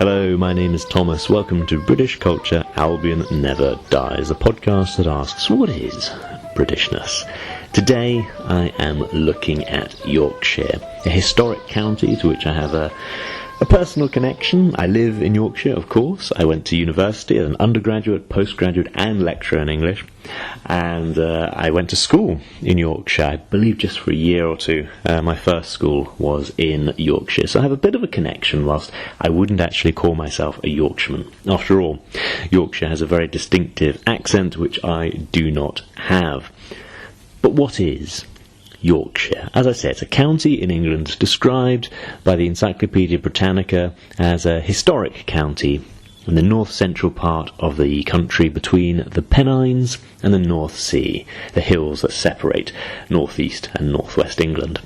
Hello, my name is Thomas. Welcome to British Culture, Albion Never Dies, a podcast that asks, what is Britishness? Today I am looking at Yorkshire, a historic county to which I have a personal connection. I live in Yorkshire, of course. I went to university as an undergraduate, postgraduate and lecturer in English, and I went to school in Yorkshire, I believe just for a year or two. My first school was in Yorkshire, so I have a bit of a connection, whilst I wouldn't actually call myself a Yorkshireman. After all, Yorkshire has a very distinctive accent which I do not have. But what is Yorkshire? As I say, it's a county in England described by the Encyclopaedia Britannica as a historic county in the north-central part of the country between the Pennies and the North Sea, the hills that separate north-east and north-west England.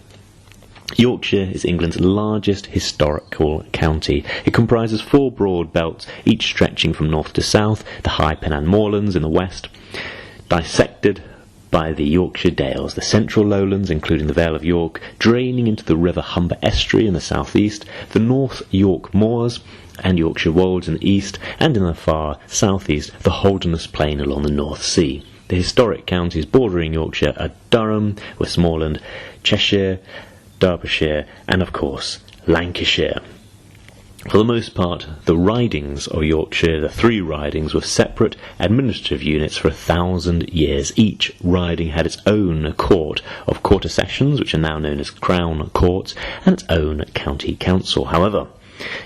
Yorkshire is England's largest historical county. It comprises 4 broad belts, each stretching from north to south, the high Pennine Moorlands in the west, dissected by the Yorkshire Dales, the central lowlands, including the Vale of York, draining into the River Humber estuary in the southeast, the North York Moors and Yorkshire Wolds in the east, and in the far southeast, the Holderness Plain along the North Sea. The historic counties bordering Yorkshire are Durham, Westmoreland, Cheshire, Derbyshire, and of course, Lancashire. For the most part, the ridings of Yorkshire, the 3 ridings, were separate administrative units for 1,000 years. Each riding had its own court of quarter sessions, which are now known as Crown Courts, and its own county council. However,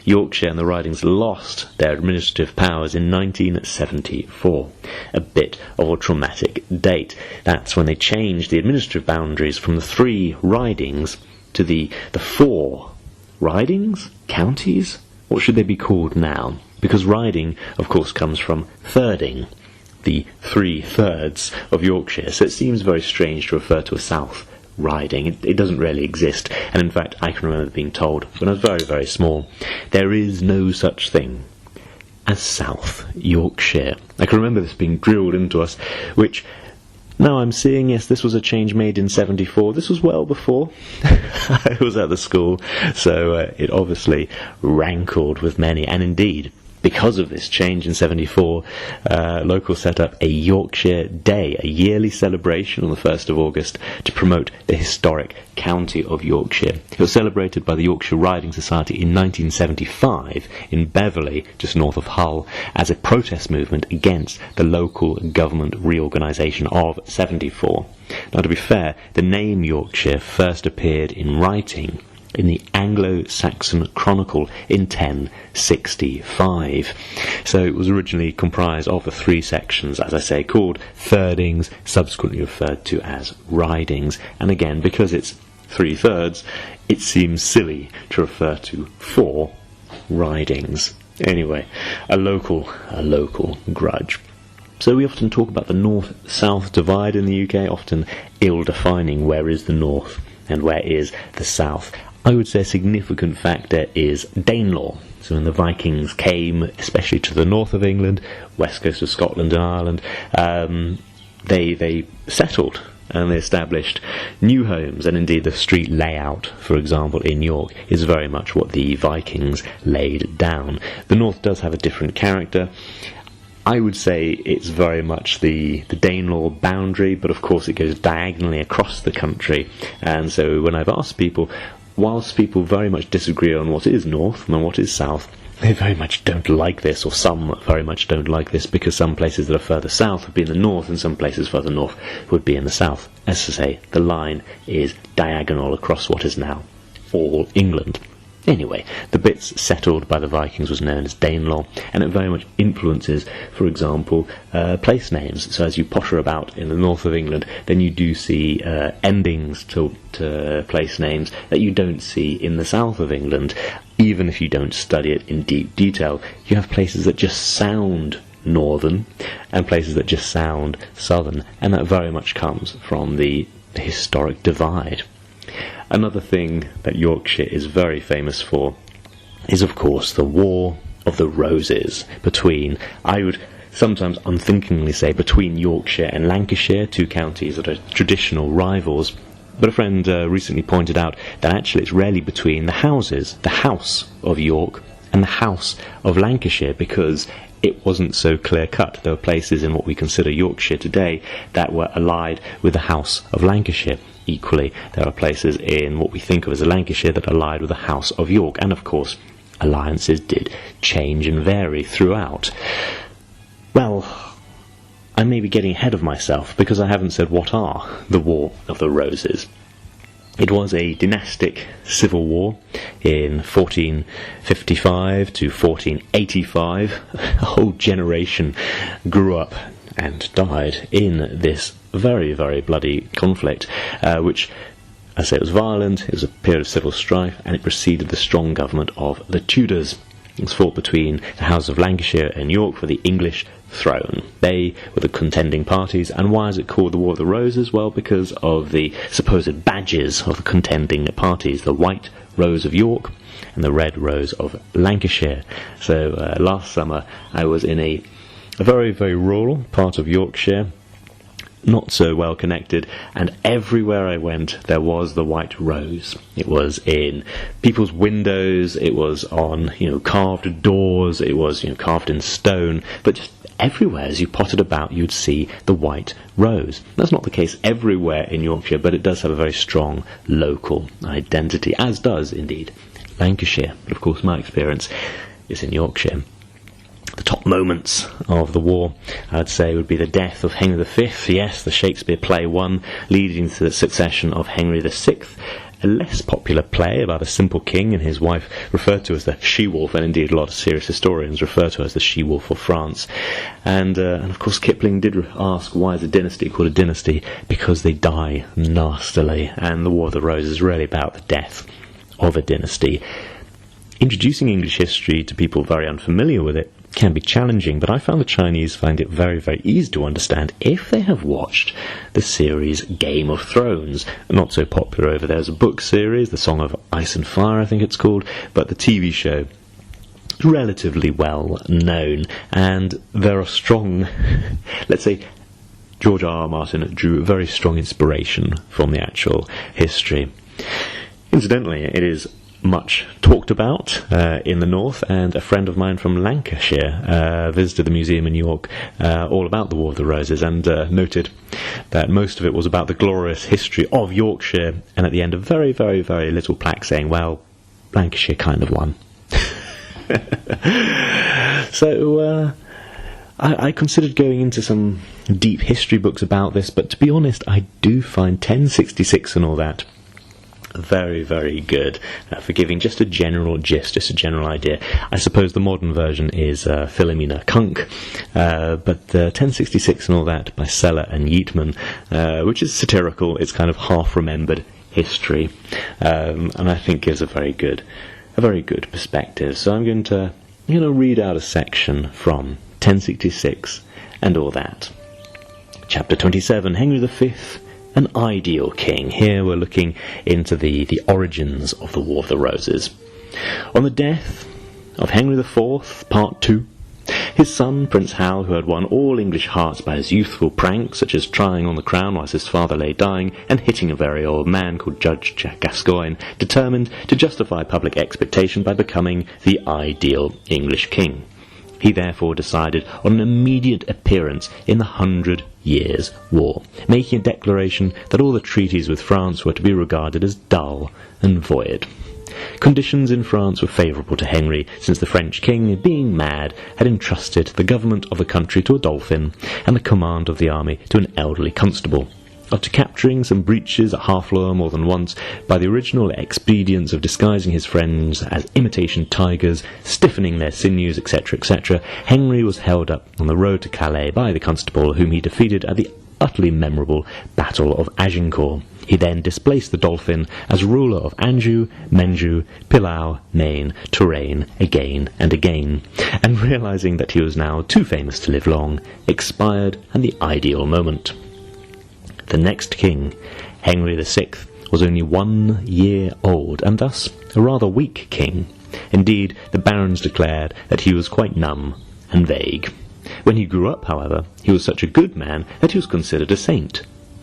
Yorkshire and the ridings lost their administrative powers in 1974, a bit of a traumatic date. That's when they changed the administrative boundaries from the 3 ridings to the 4 ridings? Counties? What should they be called now? Because riding, of course, comes from thirding, the 3/3 of Yorkshire, so it seems very strange to refer to a South riding. It doesn't really exist, and in fact I can remember being told when I was very, very small, there is no such thing as South Yorkshire. I can remember this being drilled into us, which now I'm seeing, yes, this was a change made in 74. This was well before I was at the school, so it obviously rankled with many. And indeed, because of this change in 74, locals set up a Yorkshire Day, a yearly celebration on the 1st of August to promote the historic county of Yorkshire. It was celebrated by the Yorkshire Riding Society in 1975 in Beverley, just north of Hull, as a protest movement against the local government reorganisation of 74. Now, to be fair, the name Yorkshire first appeared in writing in the Anglo-Saxon Chronicle in 1065. So it was originally comprised of the 3 sections, as I say, called thirdings, subsequently referred to as ridings. And again, because it's 3/3, it seems silly to refer to 4 ridings. Anyway, a local grudge. So we often talk about the north-south divide in the UK, often ill-defining where is the north and where is the south. I would say a significant factor is Danelaw. So when the Vikings came, especially to the north of England, west coast of Scotland and Ireland, they settled and they established new homes, and indeed the street layout, for example, in York is very much what the Vikings laid down. The north does have a different character. I would say it's very much the Danelaw boundary, but of course it goes diagonally across the country, and so when I've asked people, whilst people very much disagree on what is north and what is south, they very much don't like this, or some very much don't like this, because some places that are further south would be in the north and some places further north would be in the south. As to say, the line is diagonal across what is now all England. Anyway, the bits settled by the Vikings was known as Danelaw, and it very much influences, for example, place names. So as you potter about in the north of England, then you do see endings to place names that you don't see in the south of England. Even if you don't study it in deep detail, you have places that just sound northern and places that just sound southern, and that very much comes from the historic divide. Another thing that Yorkshire is very famous for is, of course, the War of the Roses between, I would sometimes unthinkingly say, between Yorkshire and Lancashire, 2 counties that are traditional rivals. But a friend recently pointed out that actually it's rarely between the houses, the House of York and the House of Lancashire, because it wasn't so clear-cut. There were places in what we consider Yorkshire today that were allied with the House of Lancashire. Equally, there are places in what we think of as Lancashire that are allied with the House of York, and of course, alliances did change and vary throughout. Well, I may be getting ahead of myself because I haven't said what are the War of the Roses. It was a dynastic civil war in 1455 to 1485. A whole generation grew up and died in this very, very bloody conflict, which, I say, it was violent, it was a period of civil strife, and it preceded the strong government of the Tudors. It was fought between the House of Lancashire and York for the English throne. They were the contending parties, and why is it called the War of the Roses? Well, because of the supposed badges of the contending parties, the white rose of York and the red rose of Lancashire. So last summer I was in a very, very rural part of Yorkshire, not so well connected, and everywhere I went there was the white rose. It was in people's windows, it was on carved doors, it was carved in stone, but just everywhere as you potted about you'd see the white rose. That's not the case everywhere in Yorkshire, but it does have a very strong local identity, as does indeed Lancashire. But of course my experience is in Yorkshire. The top moments of the war, I'd say, would be the death of Henry V. Yes, the Shakespeare play won, leading to the succession of Henry VI, a less popular play about a simple king and his wife, referred to as the she-wolf, and indeed a lot of serious historians refer to her as the she-wolf of France. And of course Kipling did ask, why is a dynasty called a dynasty? Because they die nastily, and the War of the Roses is really about the death of a dynasty. Introducing English history to people very unfamiliar with it can be challenging, but I found the Chinese find it very, very easy to understand if they have watched the series Game of Thrones. Not so popular over there as a book series, The Song of Ice and Fire I think it's called, but the TV show is relatively well known, and there are strong, let's say, George R.R. Martin drew very strong inspiration from the actual history. Incidentally, it is much talked about in the north, and a friend of mine from Lancashire visited the museum in York all about the War of the Roses, and noted that most of it was about the glorious history of Yorkshire, and at the end a very, very, very little plaque saying, well, Lancashire kind of won. So I considered going into some deep history books about this, but to be honest, I do find 1066 and all that very, very good for giving just a general gist, just a general idea. I suppose the modern version is Philomena Kunk, but 1066 and all that by Seller and Yeatman, which is satirical. It's kind of half-remembered history, and I think gives a very good perspective. So I'm going to read out a section from 1066 and all that. Chapter 27, Henry V, an ideal king. Here we're looking into the origins of the War of the Roses. On the death of Henry IV, Part 2, his son, Prince Hal, who had won all English hearts by his youthful pranks, such as trying on the crown whilst his father lay dying, and hitting a very old man called Judge Gascoigne, determined to justify public expectation by becoming the ideal English king. He therefore decided on an immediate appearance in the 100 Years' War, making a declaration that all the treaties with France were to be regarded as dull and void. Conditions in France were favourable to Henry, since the French king, being mad, had entrusted the government of the country to a dolphin, and the command of the army to an elderly constable. After capturing some breaches at Harfleur more than once, by the original expedients of disguising his friends as imitation tigers, stiffening their sinews, etc., etc., Henry was held up on the road to Calais by the constable, whom he defeated at the utterly memorable Battle of Agincourt. He then displaced the Dolphin as ruler of Anjou, Menjou, Pillau, Maine, Touraine, again and again, and realizing that he was now too famous to live long, expired at the ideal moment. The next king, Henry VI, was only 1 year old, and thus a rather weak king. Indeed, the barons declared that he was quite numb and vague. When he grew up, however, he was such a good man that he was considered a saint,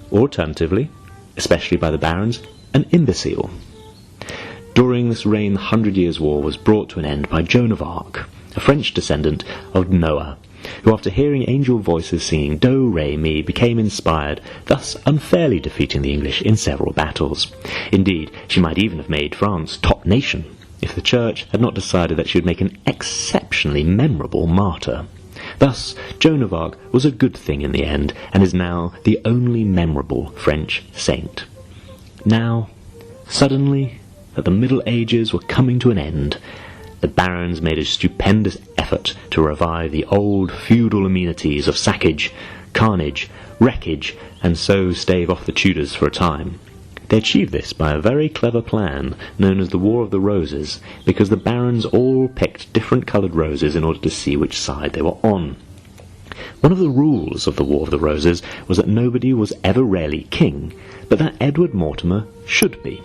or alternatively, especially by the barons, an imbecile. During this reign, the 100 Years' War was brought to an end by Joan of Arc, a French descendant of Noah, who after hearing angel voices singing Do, Re, Mi, became inspired, thus unfairly defeating the English in several battles. Indeed, she might even have made France top nation, if the Church had not decided that she would make an exceptionally memorable martyr. Thus, Joan of Arc was a good thing in the end, and is now the only memorable French saint. Now, suddenly, that the Middle Ages were coming to an end, the barons made a stupendous effort to revive the old feudal amenities of sackage, carnage, wreckage, and so stave off the Tudors for a time. They achieved this by a very clever plan known as the War of the Roses, because the barons all picked different coloured roses in order to see which side they were on. One of the rules of the War of the Roses was that nobody was ever really king, but that Edward Mortimer should be.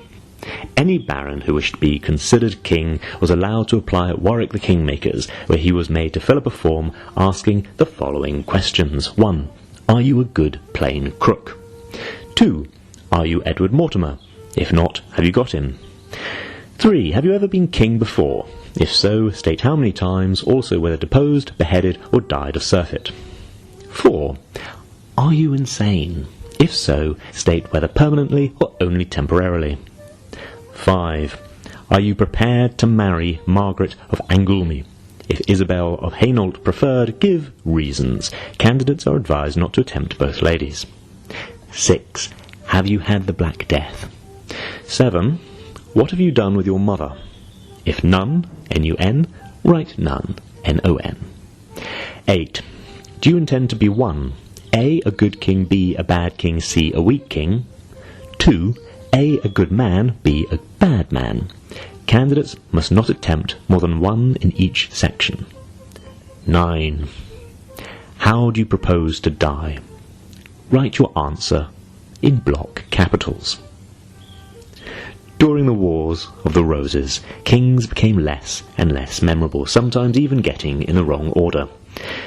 Any baron who wished to be considered king was allowed to apply at Warwick the Kingmakers, where he was made to fill up a form asking the following questions. 1. Are you a good plain crook? 2. Are you Edward Mortimer? If not, have you got him? 3. Have you ever been king before? If so, state how many times, also whether deposed, beheaded, or died of surfeit. 4. Are you insane? If so, state whether permanently or only temporarily. 5. Are you prepared to marry Margaret of Angoulême? If Isabel of Hainault preferred, give reasons. Candidates are advised not to attempt both ladies. 6. Have you had the Black Death? 7. What have you done with your mother? If none, N-U-N, write none, N-O-N. 8. Do you intend to be 1. A good king, B, a bad king, C, a weak king? 2. A good man, B, a bad man. Candidates must not attempt more than 1 in each section. 9. How do you propose to die? Write your answer in block capitals. During the Wars of the Roses, kings became less and less memorable, sometimes even getting in the wrong order,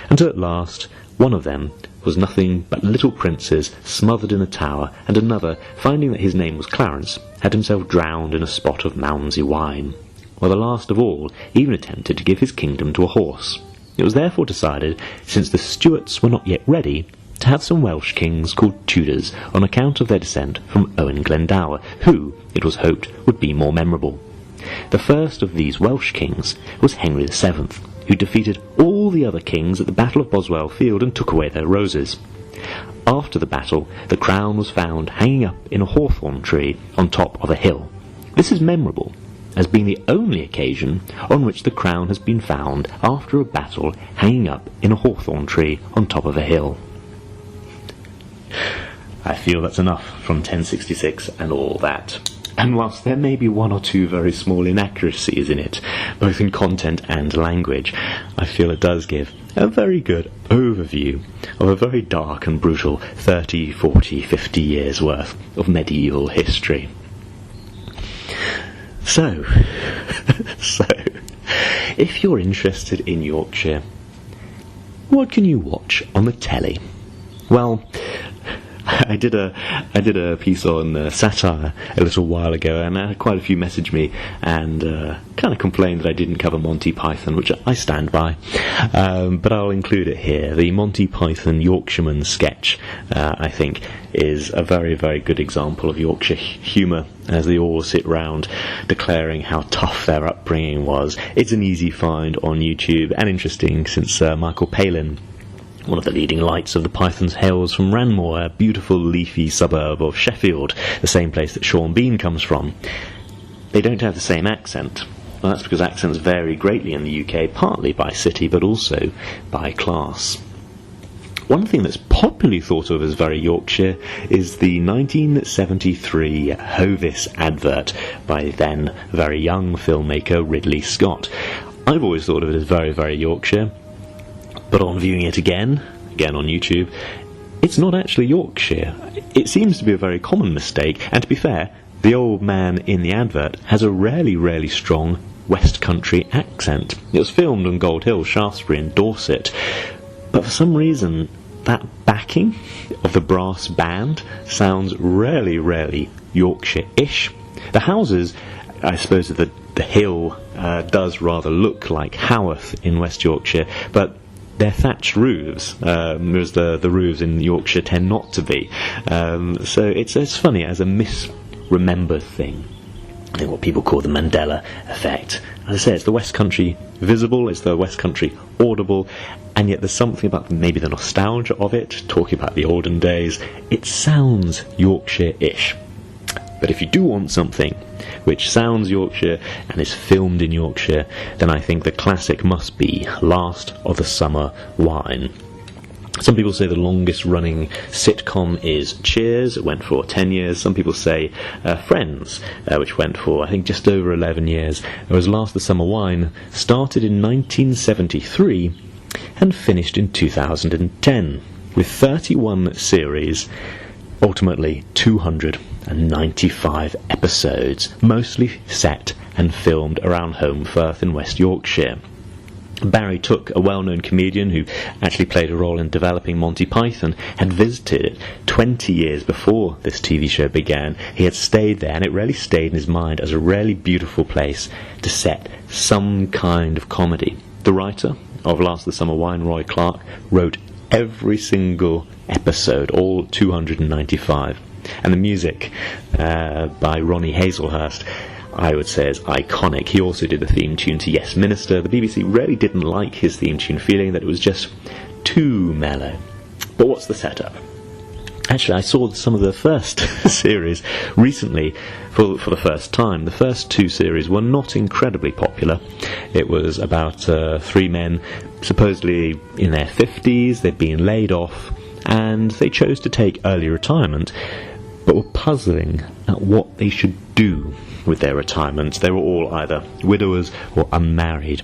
until at last one of them was nothing but little princes smothered in a tower, and another, finding that his name was Clarence, had himself drowned in a spot of Malmsey wine, while the last of all even attempted to give his kingdom to a horse. It was therefore decided, since the Stuarts were not yet ready, to have some Welsh kings called Tudors on account of their descent from Owen Glendower, who, it was hoped, would be more memorable. The first of these Welsh kings was Henry VII, who defeated all the other kings at the Battle of Boswell Field and took away their roses. After the battle, the crown was found hanging up in a hawthorn tree on top of a hill. This is memorable, as being the only occasion on which the crown has been found after a battle hanging up in a hawthorn tree on top of a hill. I feel that's enough from 1066 and all that. And whilst there may be 1 or 2 very small inaccuracies in it, both in content and language, I feel it does give a very good overview of a very dark and brutal 30, 40, 50 years worth of medieval history. So, if you're interested in Yorkshire, what can you watch on the telly? Well, I did a piece on satire a little while ago, and I had quite a few message me and kind of complained that I didn't cover Monty Python, which I stand by, but I'll include it here. The Monty Python Yorkshireman sketch, I think, is a very, very good example of Yorkshire humour, as they all sit round declaring how tough their upbringing was. It's an easy find on YouTube, and interesting since Michael Palin, one of the leading lights of the Pythons, hails from Ranmore, a beautiful leafy suburb of Sheffield, the same place that Sean Bean comes from. They don't have the same accent. Well, that's because accents vary greatly in the UK, partly by city, but also by class. One thing that's popularly thought of as very Yorkshire is the 1973 Hovis advert by then very young filmmaker Ridley Scott. I've always thought of it as very, very Yorkshire, but on viewing it again on YouTube, it's not actually Yorkshire. It seems to be a very common mistake, and to be fair, the old man in the advert has a really strong West Country accent. It was filmed on Gold Hill, Shaftesbury and Dorset, but for some reason that backing of the brass band sounds really Yorkshire-ish. The houses I suppose the hill does rather look like Haworth in West Yorkshire, but they're thatched roofs, whereas the roofs in Yorkshire tend not to be. So it's funny as a misremembered thing. I think what people call the Mandela effect. As I say, it's the West Country visible, it's the West Country audible, and yet there's something about maybe the nostalgia of it, talking about the olden days. It sounds Yorkshire-ish. But if you do want something which sounds Yorkshire and is filmed in Yorkshire, then I think the classic must be Last of the Summer Wine. Some people say the longest running sitcom is Cheers, it went for 10 years. Some people say Friends, which went for I think just over 11 years. Whereas Last of the Summer Wine started in 1973 and finished in 2010 with 31 series, ultimately 295 episodes, mostly set and filmed around home Firth in West Yorkshire. Barry Took, a well-known comedian who actually played a role in developing Monty Python, had visited it 20 years before this TV show began. He had stayed there, and it really stayed in his mind as a really beautiful place to set some kind of comedy. The writer of Last of the Summer Wine, Roy Clark, wrote every single episode, all 295. And the music by Ronnie Hazelhurst, I would say, is iconic. He also did the theme tune to Yes Minister. The BBC really didn't like his theme tune, feeling that it was just too mellow. But what's the setup? Actually, I saw some of the first series recently for the first time. The first two series were not incredibly popular. It was about three men, supposedly in their 50s. They'd been laid off, and they chose to take early retirement, but were puzzling at what they should do with their retirement. They were all either widowers or unmarried.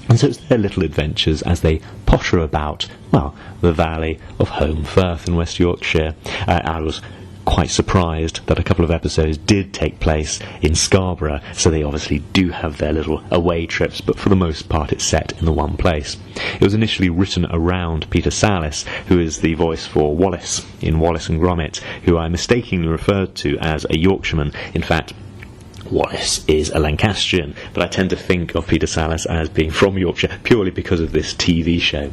And so it's their little adventures as they potter about, well, the valley of home Firth in West Yorkshire. I was quite surprised that a couple of episodes did take place in Scarborough, so they obviously do have their little away trips, but for the most part it's set in the one place. It was initially written around Peter Sallis, who is the voice for Wallace in Wallace and Gromit, who I mistakenly referred to as a Yorkshireman. In fact, Wallace is a Lancastrian, but I tend to think of Peter Sallis as being from Yorkshire purely because of this TV show.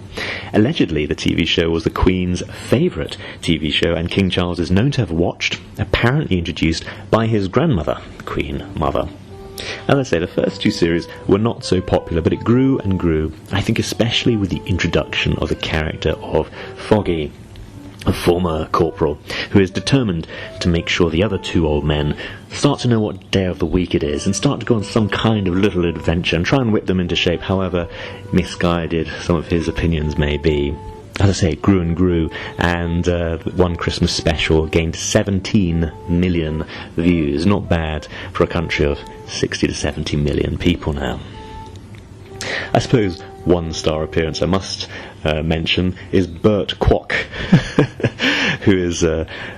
Allegedly, the TV show was the Queen's favourite TV show, and King Charles is known to have watched, apparently introduced by his grandmother, Queen Mother. As I say, the first two series were not so popular, but it grew and grew, I think especially with the introduction of the character of Foggy, a former corporal who is determined to make sure the other two old men start to know what day of the week it is and start to go on some kind of little adventure and try and whip them into shape, however misguided some of his opinions may be. As I say, it grew and grew, and one Christmas special gained 17 million views. Not bad for a country of 60 to 70 million people now. I suppose one-star appearance I must mention is Bert Kwok, who is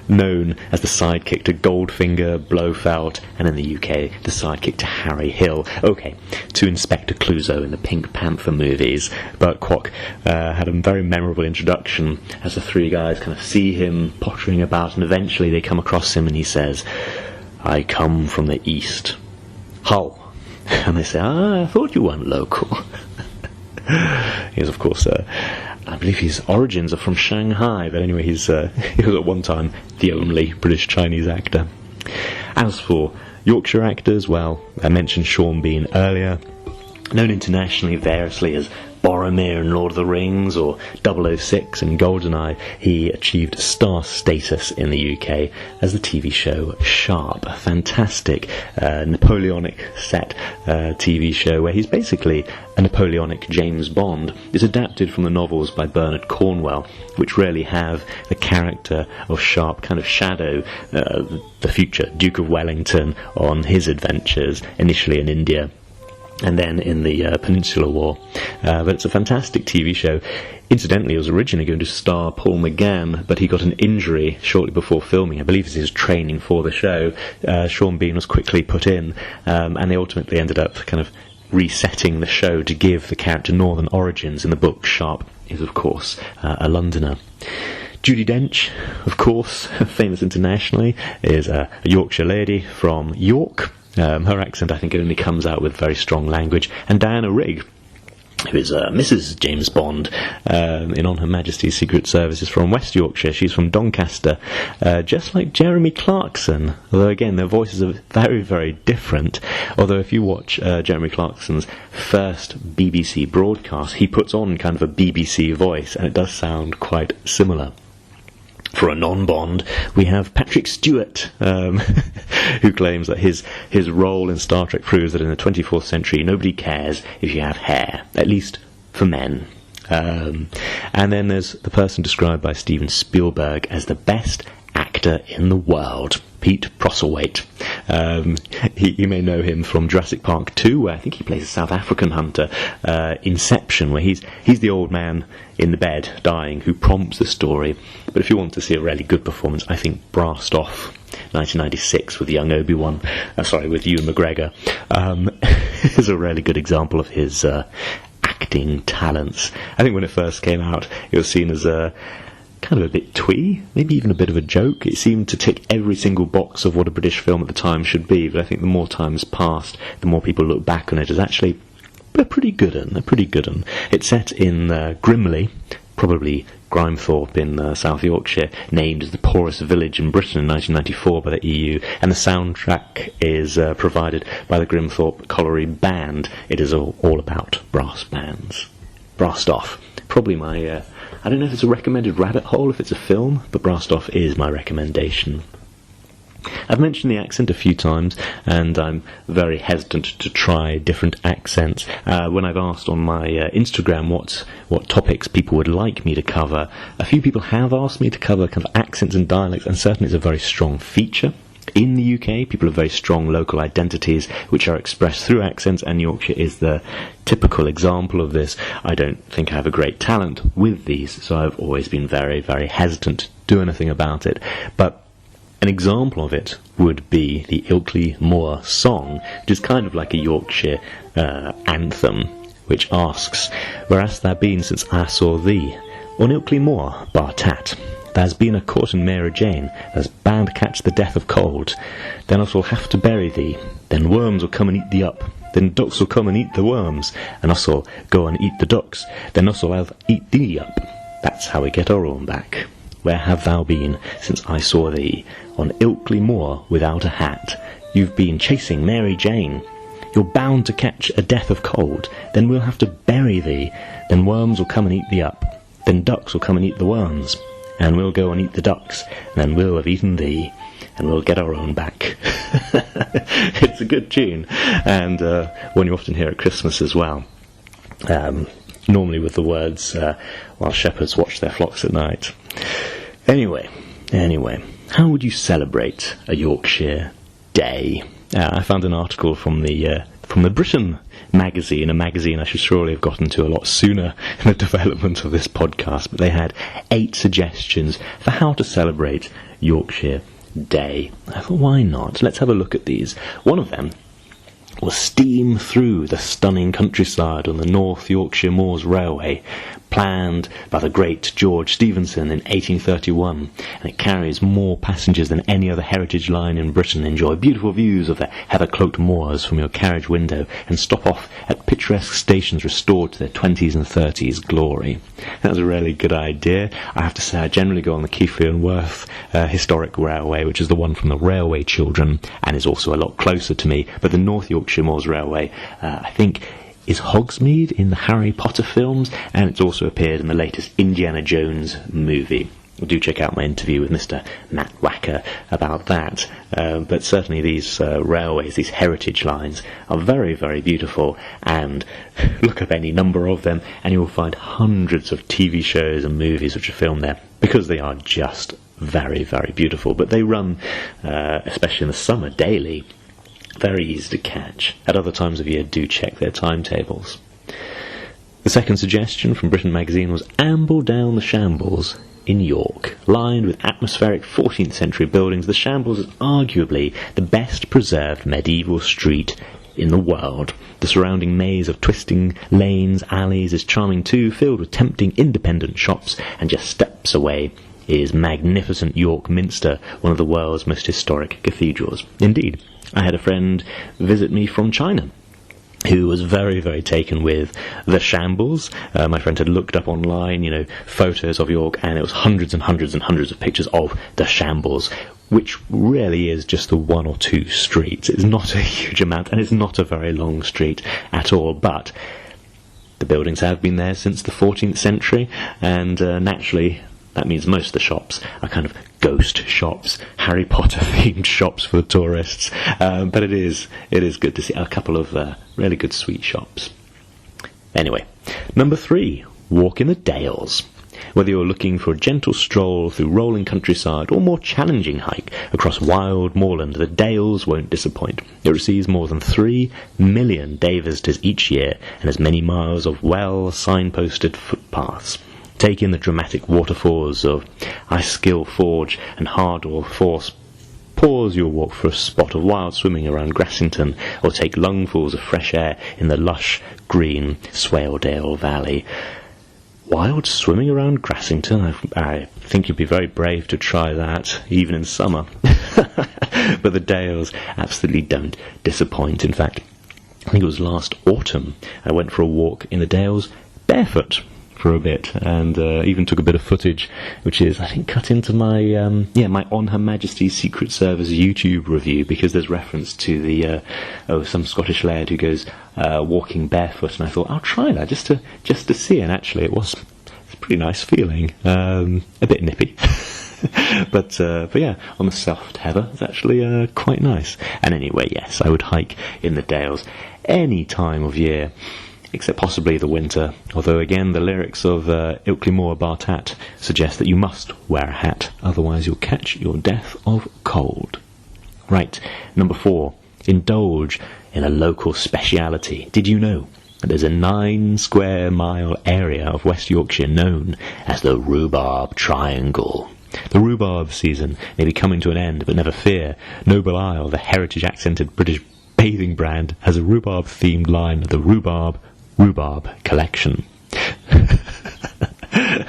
known as the sidekick to Goldfinger, Blofeld, and in the UK, the sidekick to Harry Hill. Okay, to Inspector Clouseau in the Pink Panther movies. Bert Kwok had a very memorable introduction as the three guys kind of see him pottering about, and eventually they come across him and he says, "I come from the East. Hull." And they say, "I thought you weren't local." He is, of course, I believe his origins are from Shanghai, but anyway, he was at one time the only British Chinese actor. As for Yorkshire actors, well, I mentioned Sean Bean earlier, known internationally variously as Boromir in Lord of the Rings or 006 in Goldeneye. He achieved star status in the UK as the TV show Sharpe, a fantastic Napoleonic set TV show where he's basically a Napoleonic James Bond. It's adapted from the novels by Bernard Cornwell, which really have the character of Sharpe kind of shadow the future Duke of Wellington on his adventures, initially in India and then in the Peninsular War. But it's a fantastic TV show. Incidentally, it was originally going to star Paul McGann, but he got an injury shortly before filming. I believe it was his training for the show. Sean Bean was quickly put in, and they ultimately ended up kind of resetting the show to give the character northern origins. In the book, Sharpe is, of course, a Londoner. Judi Dench, of course, famous internationally, is a Yorkshire lady from York. Her accent, I think, only comes out with very strong language. And Diana Rigg, who is Mrs. James Bond in On Her Majesty's Secret Service, is from West Yorkshire. She's from Doncaster, just like Jeremy Clarkson, although again their voices are very, very different. Although if you watch Jeremy Clarkson's first BBC broadcast, he puts on kind of a BBC voice, and it does sound quite similar. For a non-Bond, we have Patrick Stewart, who claims that his role in Star Trek proves that in the 24th century nobody cares if you have hair, at least for men. And then there's the person described by Steven Spielberg as the best actor in the world, Pete Prostlewaite. You may know him from Jurassic Park 2, where I think he plays a South African hunter, Inception, where he's the old man in the bed dying who prompts the story. But if you want to see a really good performance, I think Brassed Off 1996 with young Obi-Wan, with Ewan McGregor, is a really good example of his acting talents. I think when it first came out, it was seen as a kind of a bit twee, maybe even a bit of a joke. It seemed to tick every single box of what a British film at the time should be, but I think the more time's passed, the more people look back on it as actually a pretty good un. It's set in Grimley, probably Grimethorpe in South Yorkshire, named as the poorest village in Britain in 1994 by the EU, and the soundtrack is provided by the Grimthorpe Colliery Band. It is all about brass bands. Brassed Off, probably my I don't know if it's a recommended rabbit hole, if it's a film, but Brassed Off is my recommendation. I've mentioned the accent a few times, and I'm very hesitant to try different accents. When I've asked on my Instagram what topics people would like me to cover, a few people have asked me to cover kind of accents and dialects, and certainly it's a very strong feature. In the UK, people have very strong local identities which are expressed through accents, and Yorkshire is the typical example of this. I don't think I have a great talent with these, so I've always been very, very hesitant to do anything about it. But an example of it would be the Ilkley Moor song, which is kind of like a Yorkshire anthem, which asks, "Where hast thou been since I saw thee? On Ilkley Moor, bar tat. There's been a courtin' Mary Jane, that's bound to catch the death of cold. Then us will have to bury thee, then worms will come and eat thee up. Then ducks will come and eat the worms, and us will go and eat the ducks. Then us will eat thee up. That's how we get our own back. Where have thou been since I saw thee? On Ilkley Moor without a hat. You've been chasing Mary Jane. You're bound to catch a death of cold. Then we'll have to bury thee. Then worms will come and eat thee up. Then ducks will come and eat the worms. And we'll go and eat the ducks. And then we'll have eaten thee. And we'll get our own back." It's a good tune. And one you often hear at Christmas as well. Normally with the words, "While shepherds watch their flocks at night." Anyway, how would you celebrate a Yorkshire day? I found an article from the Britain magazine, a magazine I should surely have gotten to a lot sooner in the development of this podcast, but they had 8 suggestions for how to celebrate Yorkshire Day. I thought, why not? Let's have a look at these. One of them was steam through the stunning countryside on the North Yorkshire Moors Railway, planned by the great George Stephenson in 1831, and it carries more passengers than any other heritage line in Britain. Enjoy beautiful views of the heather-cloaked moors from your carriage window, and stop off at picturesque stations restored to their 20s and 30s glory. That was a really good idea. I have to say I generally go on the Keighley and Worth Historic Railway, which is the one from the Railway Children, and is also a lot closer to me, but the North Yorkshire Moors Railway, I think, is Hogsmeade in the Harry Potter films, and it's also appeared in the latest Indiana Jones movie. Do check out my interview with Mr. Matt Wacker about that. But certainly these railways, these heritage lines, are very, very beautiful, and look up any number of them and you will find hundreds of TV shows and movies which are filmed there, because they are just very, very beautiful. But they run, especially in the summer, daily. Very easy to catch. At other times of year, do check their timetables. The second suggestion from Britain magazine was Amble Down the Shambles in York. Lined with atmospheric 14th century buildings, the Shambles is arguably the best preserved medieval street in the world. The surrounding maze of twisting lanes, alleys is charming too, filled with tempting independent shops, and just steps away is magnificent York Minster, one of the world's most historic cathedrals. Indeed, I had a friend visit me from China who was very, very taken with the shambles. My friend had looked up online, photos of York, and it was hundreds and hundreds and hundreds of pictures of the shambles, which really is just the one or two streets. It's not a huge amount, and it's not a very long street at all, but the buildings have been there since the 14th century, and naturally that means most of the shops are kind of ghost shops, Harry Potter themed shops for tourists, but it is good to see a couple of really good sweet shops. Anyway, number 3, walk in the Dales. Whether you're looking for a gentle stroll through rolling countryside or more challenging hike across wild moorland, the Dales won't disappoint. It receives more than 3 million day visitors each year and has many miles of well-signposted footpaths. Take in the dramatic waterfalls of Iceskill Forge and Hardor Force. Pause your walk for a spot of wild swimming around Grassington, or take lungfuls of fresh air in the lush, green Swaledale Valley. Wild swimming around Grassington? I think you'd be very brave to try that, even in summer. But the Dales absolutely don't disappoint. In fact, I think it was last autumn, I went for a walk in the Dales barefoot for a bit, and even took a bit of footage, which is, I think, cut into my my On Her Majesty's Secret Service YouTube review, because there's reference to the some Scottish laird who goes walking barefoot, and I thought I'll try that just to see, and actually it's a pretty nice feeling, a bit nippy. But yeah, on the soft heather, it's actually quite nice. And anyway, yes, I would hike in the Dales any time of year, except possibly the winter, although again the lyrics of Ilkley Moor Bartat suggest that you must wear a hat, otherwise you'll catch your death of cold. Right, number 4, indulge in a local speciality. Did you know that there's a 9 square mile area of West Yorkshire known as the Rhubarb Triangle? The rhubarb season may be coming to an end, but never fear. Noble Isle, the heritage-accented British bathing brand, has a rhubarb-themed line, the Rhubarb Collection.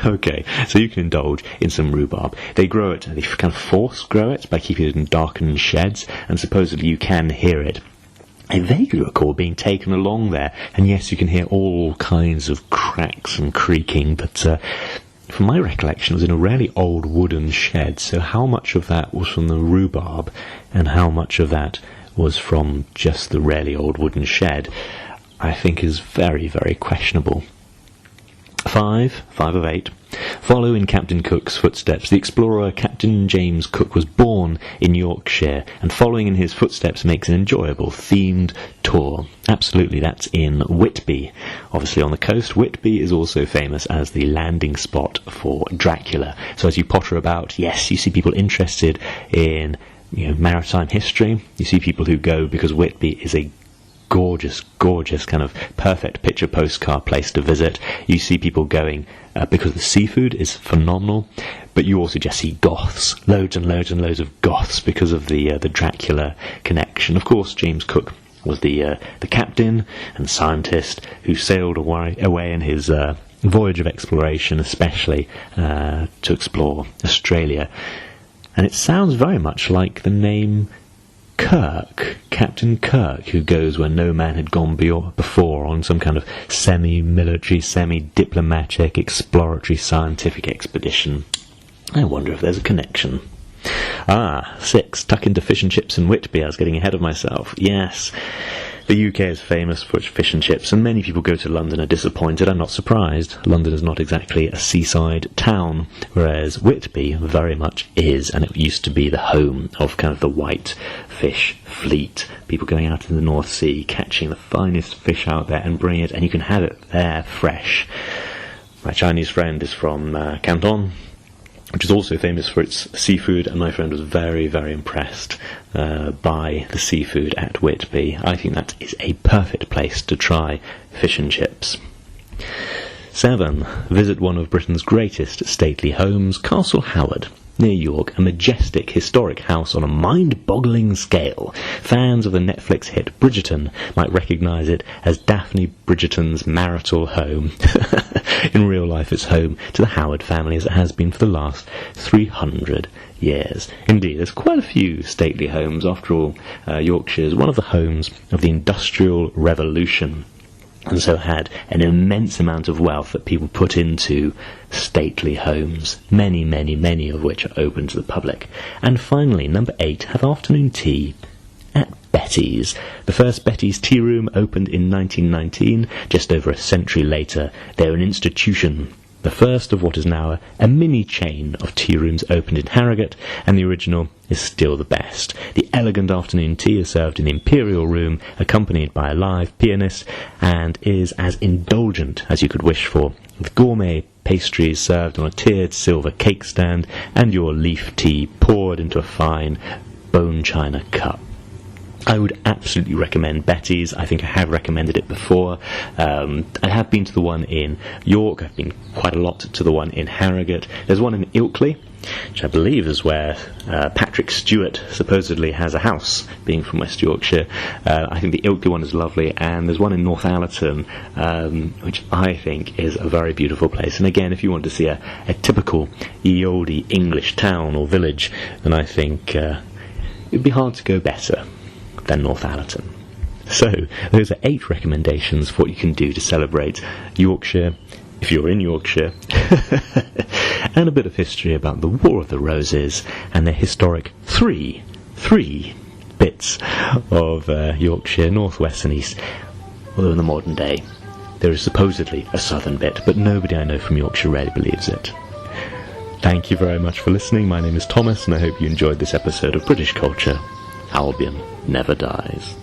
Okay, so you can indulge in some rhubarb. They grow it, they kind of force grow it by keeping it in darkened sheds, and supposedly you can hear it. I vaguely recall being taken along there, and yes, you can hear all kinds of cracks and creaking, but from my recollection it was in a really old wooden shed, so how much of that was from the rhubarb and how much of that was from just the really old wooden shed, I think is very, very questionable. 5 of 8. Follow in Captain Cook's footsteps. The explorer Captain James Cook was born in Yorkshire, and following in his footsteps makes an enjoyable themed tour. Absolutely, that's in Whitby. Obviously on the coast, Whitby is also famous as the landing spot for Dracula. So as you potter about, yes, you see people interested in maritime history. You see people who go because Whitby is a gorgeous kind of perfect picture postcard place to visit. You see people going because the seafood is phenomenal, but you also just see goths, loads and loads and loads of goths, because of the Dracula connection. Of course, James Cook was the captain and scientist who sailed away in his voyage of exploration, especially to explore Australia. And it sounds very much like the name Kirk, Captain Kirk, who goes where no man had gone before on some kind of semi-military, semi-diplomatic, exploratory, scientific expedition. I wonder if there's a connection. 6, tuck into fish and chips in Whitby. I was getting ahead of myself. Yes, the UK is famous for its fish and chips, and many people go to London are disappointed. I'm not surprised. London is not exactly a seaside town, whereas Whitby very much is, and it used to be the home of kind of the white fish fleet. People going out in the North Sea, catching the finest fish out there and bringing it, and you can have it there fresh. My Chinese friend is from Canton, which is also famous for its seafood, and my friend was very, very impressed by the seafood at Whitby. I think that is a perfect place to try fish and chips. 7, visit one of Britain's greatest stately homes, Castle Howard. near York, a majestic, historic house on a mind-boggling scale. Fans of the Netflix hit Bridgerton might recognise it as Daphne Bridgerton's marital home. In real life, it's home to the Howard family, as it has been for the last 300 years. Indeed, there's quite a few stately homes. After all, Yorkshire is one of the homes of the Industrial Revolution, and so had an immense amount of wealth that people put into stately homes, many, many, many of which are open to the public. And finally, number 8, have afternoon tea at Betty's. The first Betty's tea room opened in 1919. Just over a century later, they're an institution. The first of what is now a mini chain of tea rooms opened in Harrogate, and the original is still the best. The elegant afternoon tea is served in the Imperial Room, accompanied by a live pianist, and is as indulgent as you could wish for, with gourmet pastries served on a tiered silver cake stand, and your leaf tea poured into a fine bone china cup. I would absolutely recommend Betty's. I think I have recommended it before. I have been to the one in York. I've been quite a lot to the one in Harrogate. There's one in Ilkley, which I believe is where Patrick Stewart supposedly has a house, being from West Yorkshire. I think the Ilkley one is lovely, and there's one in Northallerton, which I think is a very beautiful place. And again, if you want to see a typical ye olde English town or village, then I think it'd be hard to go better than Northallerton. So, those are 8 recommendations for what you can do to celebrate Yorkshire, if you're in Yorkshire, and a bit of history about the War of the Roses and the historic three bits of Yorkshire, north, west and east. Although in the modern day there is supposedly a southern bit, but nobody I know from Yorkshire really believes it. Thank you very much for listening. My name is Thomas, and I hope you enjoyed this episode of British Culture. Albion never dies.